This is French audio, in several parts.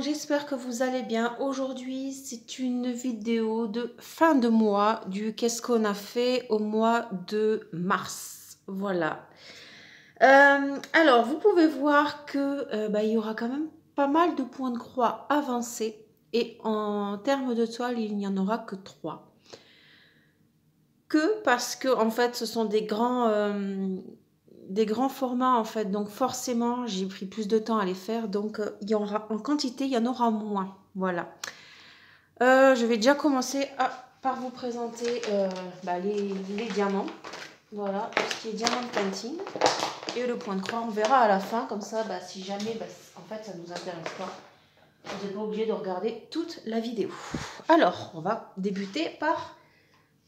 j'espère que vous allez bien. Aujourd'hui, c'est une vidéo de fin de mois du qu'est-ce qu'on a fait au mois de mars. Voilà. Alors, vous pouvez voir que il y aura quand même pas mal de points de croix avancés. Et en termes de toile, il n'y en aura que 3. Parce que, en fait, ce sont des grands formats, en fait. Donc, forcément, j'ai pris plus de temps à les faire. Donc, il y aura, en quantité, il y en aura moins. Voilà. Je vais déjà commencer par vous présenter les diamants. Voilà, tout ce qui est diamant painting. Et le point de croix, on verra à la fin. Comme ça, si jamais, en fait, ça ne nous intéresse pas, vous n'êtes pas obligé de regarder toute la vidéo. Alors, on va débuter par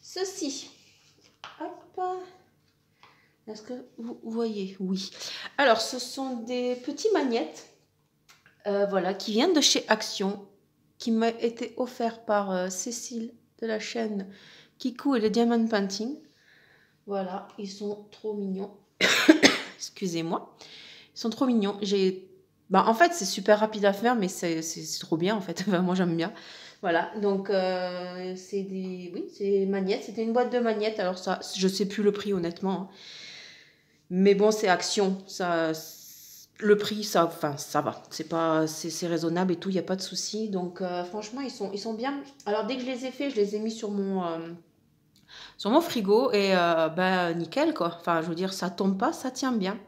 ceci. Hop. Est-ce que vous voyez? Oui. Alors, ce sont des petits magnettes, voilà, qui viennent de chez Action, qui m'a été offert par Cécile de la chaîne Kikou et le Diamond Painting. Voilà, ils sont trop mignons. Excusez-moi. Ils sont trop mignons. En fait, c'est super rapide à faire, mais c'est trop bien, en fait. Moi, j'aime bien. Voilà, donc c'est des magnettes. C'était une boîte de magnettes. Alors ça, je sais plus le prix, honnêtement, hein. Mais bon, c'est Action. Le prix, ça va. C'est raisonnable et tout, il n'y a pas de souci. Donc, franchement, ils sont bien. Alors, dès que je les ai faits, je les ai mis sur mon frigo et nickel, quoi. Enfin, je veux dire, ça tombe pas, ça tient bien.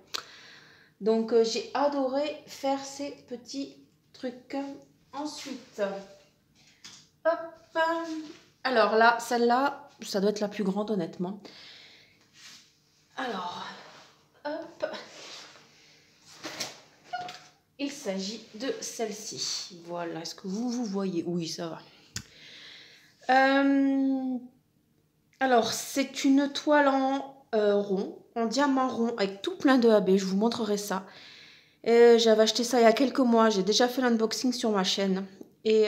Donc, j'ai adoré faire ces petits trucs. Ensuite, hop. Alors là, celle-là, ça doit être la plus grande, honnêtement. Alors, hop. Il s'agit de celle-ci. Voilà, est-ce que vous voyez? Oui, ça va. Alors, c'est une toile en rond, en diamant rond, avec tout plein de AB. Je vous montrerai ça. J'avais acheté ça il y a quelques mois. J'ai déjà fait l'unboxing sur ma chaîne. Et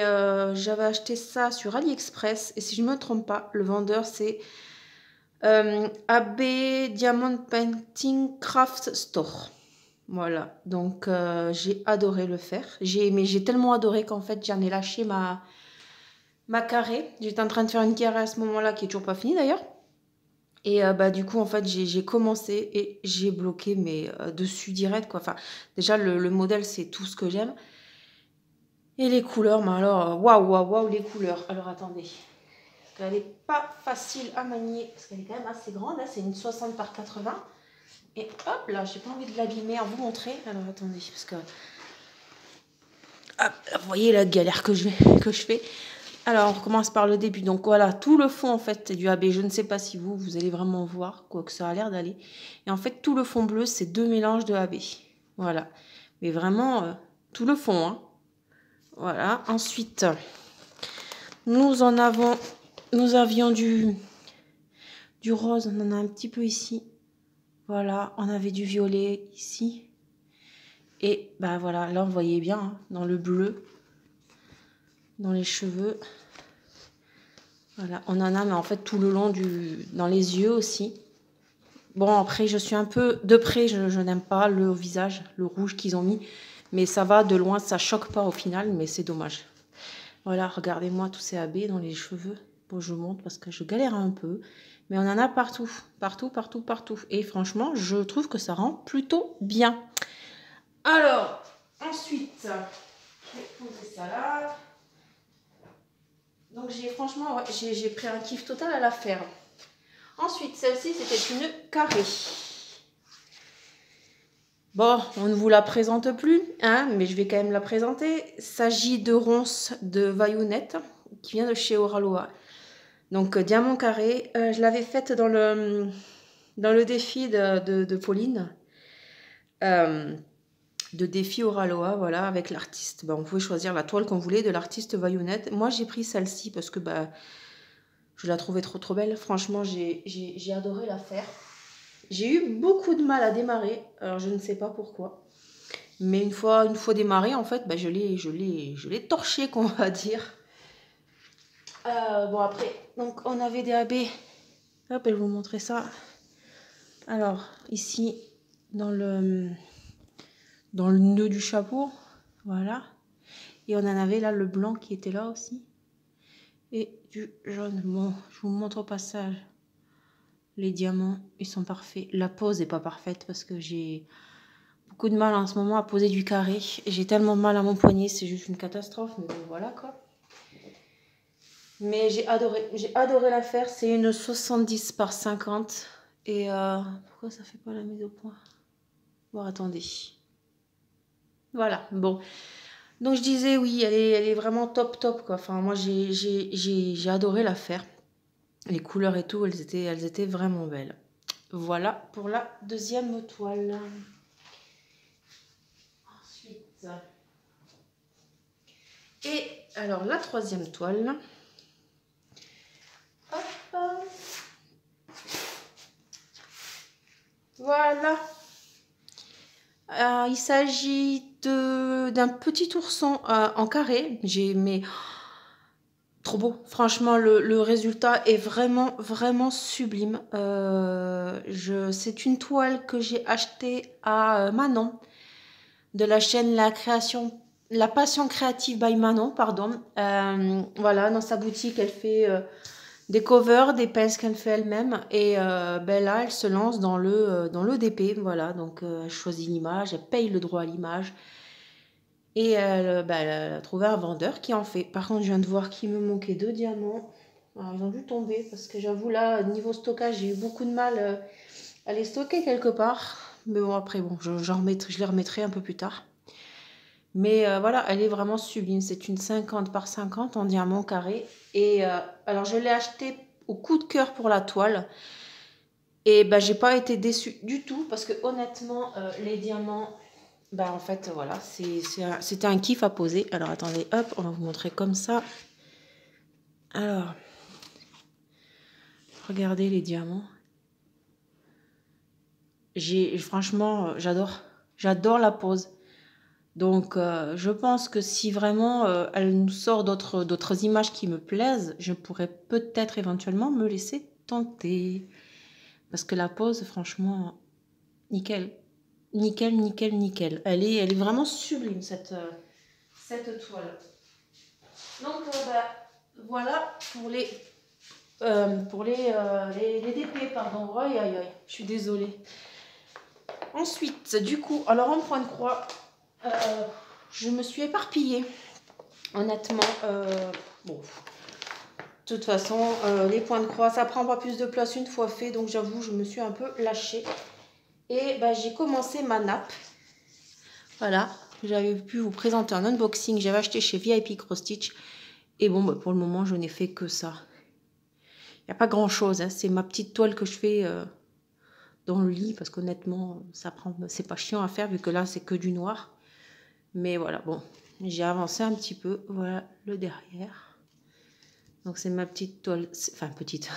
j'avais acheté ça sur AliExpress. Et si je ne me trompe pas, le vendeur, c'est AB Diamond Painting Craft Store. Voilà, donc j'ai adoré le faire. Mais j'ai tellement adoré qu'en fait, j'en ai lâché ma carrée. J'étais en train de faire une carrée à ce moment-là, qui est toujours pas finie d'ailleurs. Et du coup, en fait, j'ai commencé et j'ai bloqué, mais dessus direct, quoi. Enfin, déjà, le modèle, c'est tout ce que j'aime. Et les couleurs, mais alors, waouh, les couleurs. Alors, attendez. Parce qu'elle n'est pas facile à manier, parce qu'elle est quand même assez grande. Hein, c'est une 60 par 80. Et hop là, j'ai pas envie de l'abîmer, à vous montrer. Alors attendez, parce que hop, vous voyez la galère que je fais. Alors on recommence par le début. Donc voilà, tout le fond en fait c'est du AB. Je ne sais pas si vous allez vraiment voir, quoique ça a l'air d'aller. Et en fait tout le fond bleu c'est 2 mélanges de AB. Voilà, mais vraiment tout le fond. Hein. Voilà. Ensuite, nous avions du rose. On en a un petit peu ici. Voilà, on avait du violet ici. Et voilà, là on voyait bien, hein, dans le bleu, dans les cheveux. Voilà, on en a, mais en fait tout le long dans les yeux aussi. Bon, après, je suis un peu de près, je n'aime pas le visage, le rouge qu'ils ont mis. Mais ça va, de loin, ça choque pas au final, mais c'est dommage. Voilà, regardez-moi tous ces AB dans les cheveux. Bon, je vous montre parce que je galère un peu. Mais on en a partout, partout. Et franchement, je trouve que ça rend plutôt bien. Alors, ensuite, je vais poser ça là. Donc, franchement, j'ai pris un kiff total à la faire. Ensuite, celle-ci, c'était une carrée. Bon, on ne vous la présente plus, hein, mais je vais quand même la présenter. Il s'agit de ronces de Vaillunette, qui vient de chez Oraloa. Donc, diamant carré. Je l'avais faite dans le défi de Pauline. De défi Oraloa, voilà, avec l'artiste. On pouvait choisir la toile qu'on voulait de l'artiste Vaillunette. Moi, j'ai pris celle-ci parce que je la trouvais trop belle. Franchement, j'ai adoré la faire. J'ai eu beaucoup de mal à démarrer. Alors, je ne sais pas pourquoi. Mais une fois démarré, en fait, je l'ai torché, qu'on va dire. Bon, après, donc, on avait des AB. Hop, je vais vous montrer ça. Alors, ici, dans le nœud du chapeau, voilà. Et on en avait là le blanc qui était là aussi. Et du jaune. Bon, je vous montre au passage. Les diamants, ils sont parfaits. La pose n'est pas parfaite parce que j'ai beaucoup de mal en ce moment à poser du carré. J'ai tellement mal à mon poignet, c'est juste une catastrophe. Mais bon, voilà quoi. Mais j'ai adoré la faire. C'est une 70 par 50. Et pourquoi ça fait pas la mise au point? Bon, attendez. Voilà, bon. Donc je disais oui, elle est vraiment top quoi. Enfin, moi j'ai adoré la faire. Les couleurs et tout, elles étaient vraiment belles. Voilà pour la deuxième toile. Ensuite. Et alors la troisième toile. Hop. Voilà. Il s'agit d'un petit ourson en carré. Mais trop beau. Franchement, le résultat est vraiment sublime. C'est une toile que j'ai achetée à Manon, de la chaîne La Passion Créative by Manon, pardon. Voilà, dans sa boutique, elle fait des covers, des pinces qu'elle fait elle-même. Et ben là, elle se lance dans le DP. Voilà, donc elle choisit l'image, elle paye le droit à l'image. Et elle a trouvé un vendeur qui en fait. Par contre, je viens de voir qu'il me manquait 2 diamants. Alors, ils ont dû tomber parce que j'avoue là, niveau stockage, j'ai eu beaucoup de mal à les stocker quelque part. Mais bon, après, bon, je les remettrai un peu plus tard. Mais voilà, elle est vraiment sublime. C'est une 50 par 50 en diamant carré. Et alors, je l'ai acheté au coup de cœur pour la toile. Et ben, j'ai pas été déçue du tout parce que honnêtement, les diamants... Bah en fait voilà, c'était un kiff à poser. Alors attendez, hop, on va vous montrer comme ça. Alors, regardez les diamants. Franchement, j'adore la pose. Donc je pense que si vraiment elle nous sort d'autres images qui me plaisent, je pourrais peut-être éventuellement me laisser tenter. Parce que la pose, franchement, nickel. Nickel. Elle est vraiment sublime cette toile. Donc voilà pour les DP, pardon. Aïe, je suis désolée. Ensuite, du coup, alors en point de croix, je me suis éparpillée. Honnêtement, bon, de toute façon, les points de croix, ça prend pas plus de place une fois fait, donc j'avoue, je me suis un peu lâchée. Et j'ai commencé ma nappe. Voilà, j'avais pu vous présenter un unboxing, j'avais acheté chez VIP Cross Stitch. Et bon, pour le moment, je n'ai fait que ça. Il n'y a pas grand chose, hein. C'est ma petite toile que je fais dans le lit parce qu'honnêtement, c'est pas chiant à faire vu que là, c'est que du noir. Mais voilà, bon, j'ai avancé un petit peu. Voilà le derrière. Donc, c'est ma petite toile, enfin, petite.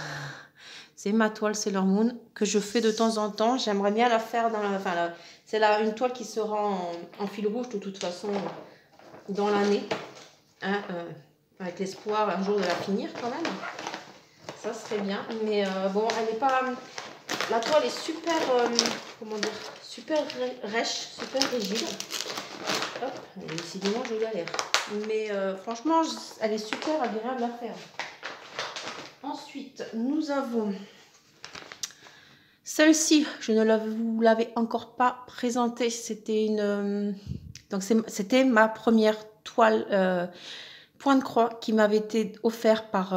C'est ma toile Sailor Moon que je fais de temps en temps. J'aimerais bien la faire dans c'est là une toile qui sera en fil rouge de toute façon dans l'année. Hein, avec l'espoir un jour de la finir quand même. Ça serait bien. Mais bon, elle n'est pas... La toile est super... comment dire? Super rêche, super rigide. Hop, décidément, je galère. Mais franchement, elle est super agréable à faire. Ensuite, nous avons... Celle-ci, je ne vous l'avais encore pas présentée. C'était une... donc, c'était ma première toile point de croix qui m'avait été offert par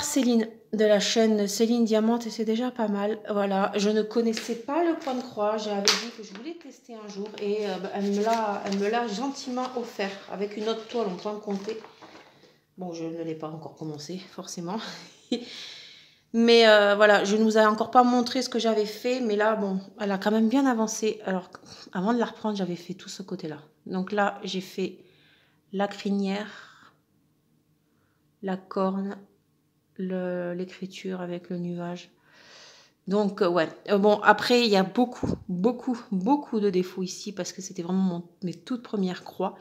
Céline de la chaîne Céline Diamante et c'est déjà pas mal. Voilà, je ne connaissais pas le point de croix. J'avais dit que je voulais tester un jour et elle me l'a gentiment offert avec une autre toile en point compté. Bon, je ne l'ai pas encore commencé, forcément. Mais voilà, je ne vous ai encore pas montré ce que j'avais fait. Mais là, bon, elle a quand même bien avancé. Alors, avant de la reprendre, j'avais fait tout ce côté-là. Donc là, j'ai fait la crinière, la corne, l'écriture avec le nuage. Donc, ouais. Bon, après, il y a beaucoup de défauts ici parce que c'était vraiment mes toutes premières croix.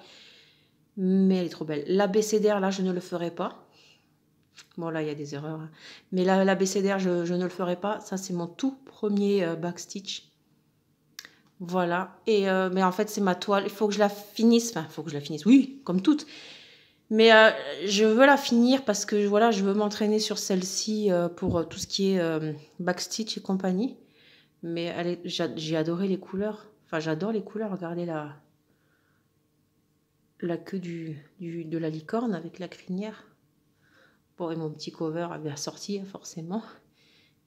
Mais elle est trop belle. L'abécédaire, là, je ne le ferai pas. Bon, là, il y a des erreurs. Hein. Mais l'abécédaire, je ne le ferai pas. Ça, c'est mon tout premier backstitch. Voilà. Et mais en fait, c'est ma toile. Il faut que je la finisse. Enfin, il faut que je la finisse. Oui, comme toutes. Mais je veux la finir parce que voilà, je veux m'entraîner sur celle-ci pour tout ce qui est backstitch et compagnie. Mais j'ai adoré les couleurs. Enfin, j'adore les couleurs. Regardez la queue de la licorne avec la crinière. Bon, et mon petit cover bien sorti, forcément.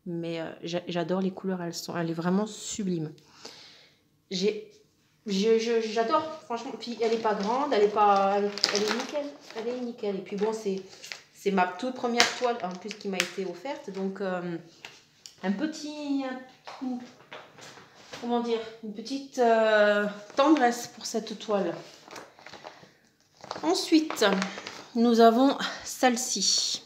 Mais j'adore les couleurs. Elle est vraiment sublime. J'adore, franchement. Puis elle est pas grande, elle est nickel. Elle est nickel. Et puis bon, c'est ma toute première toile en plus qui m'a été offerte. Donc comment dire, une petite tendresse pour cette toile. Ensuite, nous avons celle-ci.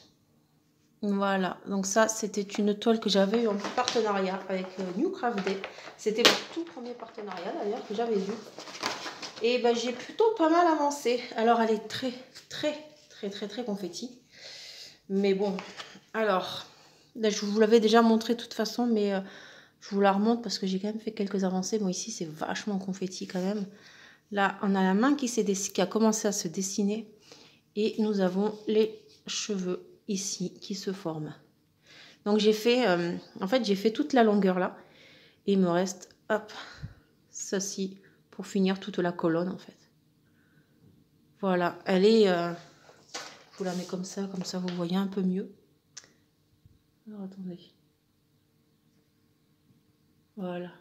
Voilà, donc ça c'était une toile que j'avais eu en partenariat avec New Craft Day. C'était mon tout premier partenariat d'ailleurs que j'avais eu. Et ben, j'ai plutôt pas mal avancé. Alors elle est très confetti. Mais bon, alors, là, je vous l'avais déjà montré de toute façon, mais je vous la remonte parce que j'ai quand même fait quelques avancées. Bon, ici c'est vachement confetti quand même. Là, on a la main qui a commencé à se dessiner. Et nous avons les cheveux ici qui se forment. Donc j'ai fait, en fait j'ai fait toute la longueur là. Et il me reste, hop, ceci pour finir toute la colonne en fait. Voilà, elle est, je vous la mets comme ça vous voyez un peu mieux. Alors attendez. Voilà,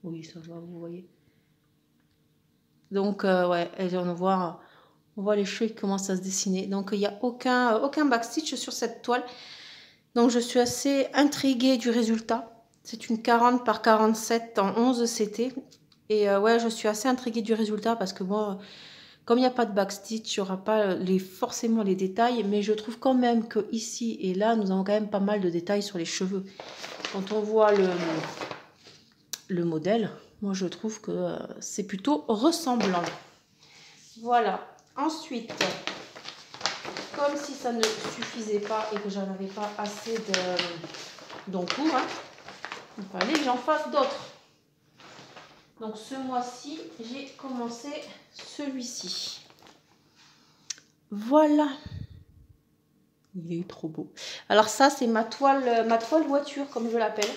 oui ça va, vous voyez. Donc ouais, on voit les cheveux qui commencent à se dessiner. Donc il n'y a aucun backstitch sur cette toile. Donc je suis assez intriguée du résultat. C'est une 40 par 47 en 11 CT. Et ouais, je suis assez intriguée du résultat parce que moi, comme il n'y a pas de backstitch, il n'y aura pas forcément les détails. Mais je trouve quand même que ici et là, nous avons quand même pas mal de détails sur les cheveux. Quand on voit le modèle, moi je trouve que c'est plutôt ressemblant. Voilà. Ensuite, comme si ça ne suffisait pas et que j'en avais pas assez d'encours, hein, il fallait que j'en fasse d'autres. Donc ce mois-ci, j'ai commencé celui-ci. Voilà. Il est trop beau. Alors ça, c'est ma toile voiture, comme je l'appelle.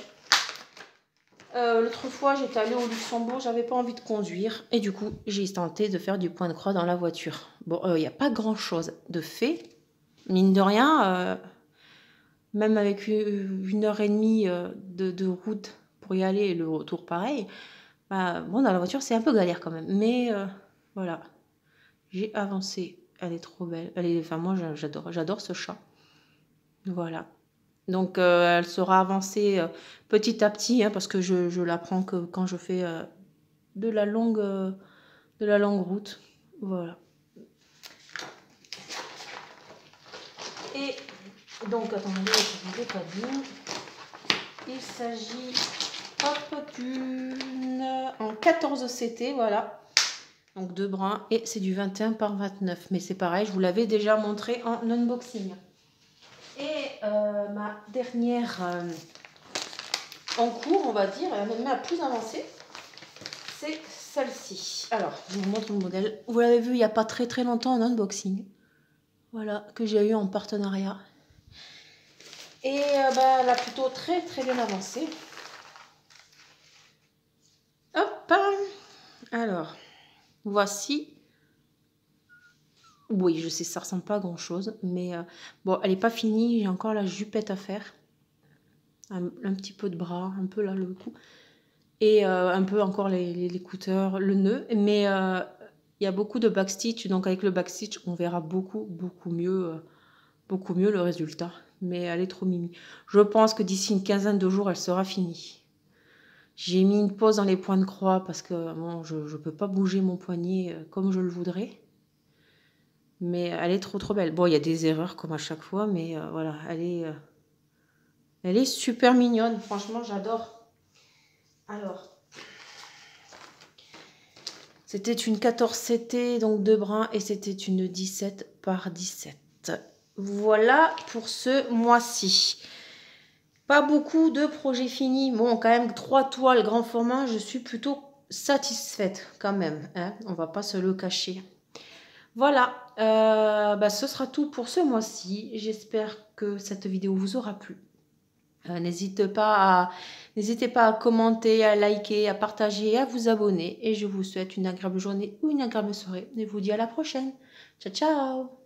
L'autre fois, j'étais allée au Luxembourg, j'avais pas envie de conduire. Et du coup, j'ai tenté de faire du point de croix dans la voiture. Bon, il n'y a pas grand-chose de fait. Mine de rien, même avec 1h30 de route pour y aller et le retour pareil, bah, bon, dans la voiture, c'est un peu galère quand même. Mais voilà, j'ai avancé. Elle est trop belle. Enfin, moi, j'adore ce chat. Voilà. Donc, elle sera avancée petit à petit, hein, parce que je la prends que quand je fais de la longue route. Voilà. Et donc, attendez, je ne vous ai pas dit. Il s'agit d'une en 14 CT, voilà. Donc 2 brins et c'est du 21 par 29. Mais c'est pareil, je vous l'avais déjà montré en unboxing. Et ma dernière en cours, on va dire, même la plus avancée, c'est celle-ci. Alors, je vous montre le modèle. Vous l'avez vu il n'y a pas très longtemps en unboxing. Voilà, que j'ai eu en partenariat. Et elle a plutôt très bien avancé. Hop. Alors, voici. Oui, je sais, ça ressemble pas à grand chose, mais bon, elle n'est pas finie. J'ai encore la jupette à faire. Un petit peu de bras, un peu là le cou. Et un peu encore l'écouteur, le nœud. Mais il y a beaucoup de backstitch, donc avec le backstitch, on verra beaucoup mieux le résultat. Mais elle est trop mimi. Je pense que d'ici une quinzaine de jours, elle sera finie. J'ai mis une pause dans les points de croix parce que bon, je ne peux pas bouger mon poignet comme je le voudrais. Mais elle est trop belle. Bon, il y a des erreurs comme à chaque fois, mais voilà, elle est super mignonne. Franchement, j'adore. Alors, c'était une 14 CT, donc 2 brins, et c'était une 17 par 17. Voilà pour ce mois-ci. Pas beaucoup de projets finis. Bon, quand même 3 toiles grand format, je suis plutôt satisfaite quand même, hein, on va pas se le cacher. Voilà, ce sera tout pour ce mois-ci. J'espère que cette vidéo vous aura plu. N'hésitez pas à commenter, à liker, à partager et à vous abonner. Et je vous souhaite une agréable journée ou une agréable soirée. Et vous dis à la prochaine. Ciao, ciao!